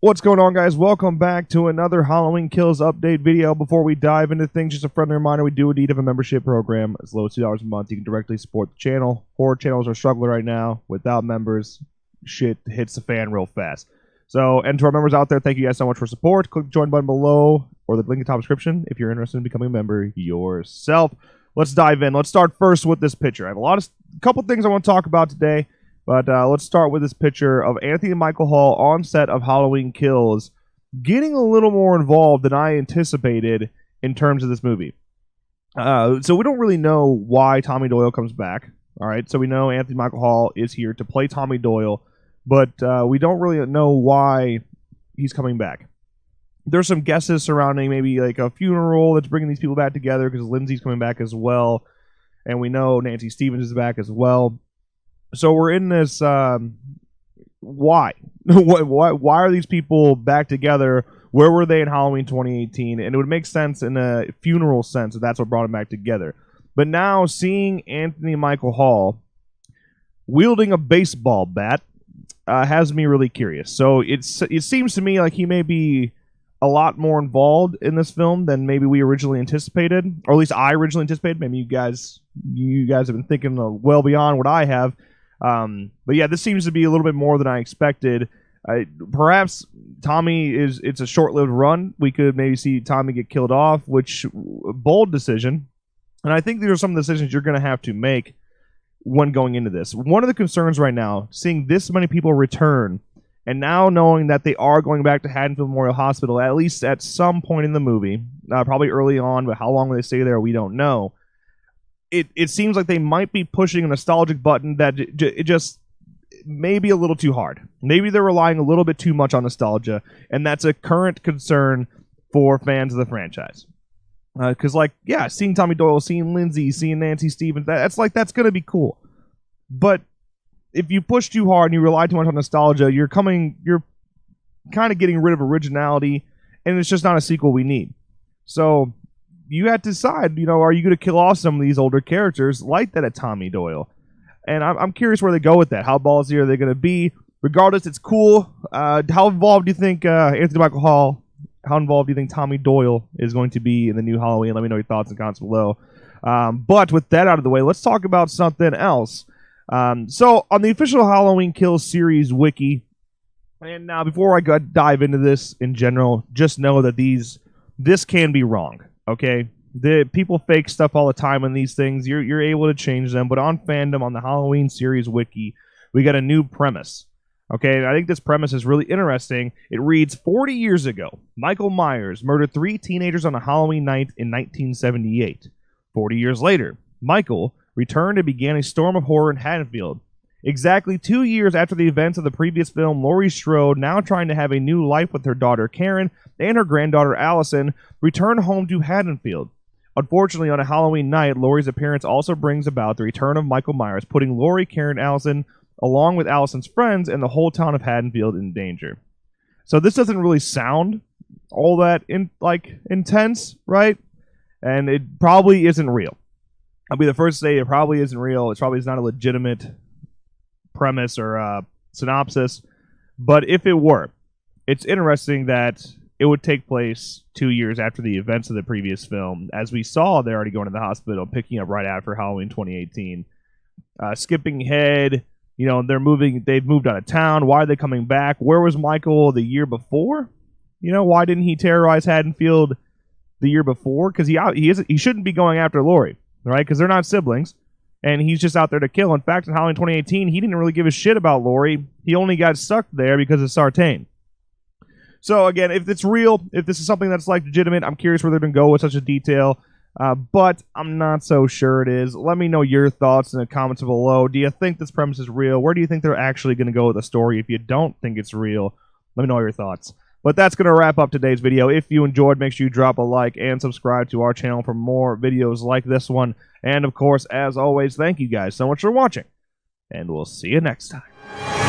What's going on, guys? Welcome back to another Halloween Kills update video. Before we dive into things, just a friendly reminder, we do indeed have a membership program. As low as $2 a month, you can directly support the channel. Horror channels are struggling right now. Without members, shit hits the fan real fast. So, and to our members out there, thank you guys so much for support. Click the join button below or the link in the top description if you're interested in becoming a member yourself. Let's dive in. Let's start first with this picture. I have a couple things I want to talk about today. But let's start with this picture of Anthony Michael Hall on set of Halloween Kills getting a little more involved than I anticipated in terms of this movie. So we don't really know why Tommy Doyle comes back. All right, so we know Anthony Michael Hall is here to play Tommy Doyle, but we don't really know why he's coming back. There's some guesses surrounding maybe like a funeral that's bringing these people back together because Lindsay's coming back as well, and we know Nancy Stevens is back as well. So we're in this, why? Why are these people back together? Where were they in Halloween 2018? And it would make sense in a funeral sense that that's what brought them back together. But now seeing Anthony Michael Hall wielding a baseball bat has me really curious. So it seems to me like he may be a lot more involved in this film than maybe we originally anticipated, or at least I originally anticipated. Maybe you guys have been thinking well beyond what I have. But yeah, this seems to be a little bit more than I expected. Perhaps Tommy it's a short-lived run. We could maybe see Tommy get killed off, which bold decision. And I think these are some of the decisions you're going to have to make when going into this. One of the concerns right now, seeing this many people return, and now knowing that they are going back to Haddonfield Memorial Hospital, at least at some point in the movie, probably early on, but how long will they stay there, we don't know. It seems like they might be pushing a nostalgic button that it just may be a little too hard. Maybe they're relying a little bit too much on nostalgia, and that's a current concern for fans of the franchise. Because, seeing Tommy Doyle, seeing Lindsay, seeing Nancy Stevens, that's going to be cool. But if you push too hard and you rely too much on nostalgia, you're kind of getting rid of originality, and it's just not a sequel we need. So you have to decide, are you going to kill off some of these older characters like that at Tommy Doyle? And I'm curious where they go with that. How ballsy are they going to be? Regardless, it's cool. How involved do you think Anthony Michael Hall, how involved do you think Tommy Doyle is going to be in the new Halloween? Let me know your thoughts in the comments below. But with that out of the way, let's talk about something else. So on the official Halloween Kills series wiki, and now before I dive into this in general, just know that this can be wrong. Okay, the people fake stuff all the time on these things. You're able to change them, but on fandom, on the Halloween series wiki, we got a new premise. Okay, I think this premise is really interesting. It reads, 40 years ago, Michael Myers murdered 3 teenagers on a Halloween night in 1978. 40 years later, Michael returned and began a storm of horror in Haddonfield. Exactly 2 years after the events of the previous film, Laurie Strode, now trying to have a new life with her daughter Karen and her granddaughter Allison, return home to Haddonfield. Unfortunately, on a Halloween night, Laurie's appearance also brings about the return of Michael Myers, putting Laurie, Karen, and Allison, along with Allison's friends and the whole town of Haddonfield, in danger. So this doesn't really sound all that intense, right? And it probably isn't real. I'll be the first to say it probably isn't real. It probably is not a legitimate premise or synopsis. But if it were, it's interesting that it would take place 2 years after the events of the previous film. As we saw, they're already going to the hospital, picking up right after Halloween 2018. Skipping ahead, they've moved out of town. Why are they coming back? Where was Michael the year before? Why didn't he terrorize Haddonfield the year before? Because he shouldn't be going after Laurie, right? Because they're not siblings, and he's just out there to kill. In fact, in Halloween 2018, he didn't really give a shit about Laurie. He only got stuck there because of Sartain. So again, if it's real, if this is something that's legitimate, I'm curious where they're going to go with such a detail. But I'm not so sure it is. Let me know your thoughts in the comments below. Do you think this premise is real? Where do you think they're actually going to go with the story? If you don't think it's real, let me know your thoughts. But that's going to wrap up today's video. If you enjoyed, make sure you drop a like and subscribe to our channel for more videos like this one. And of course, as always, thank you guys so much for watching. And we'll see you next time.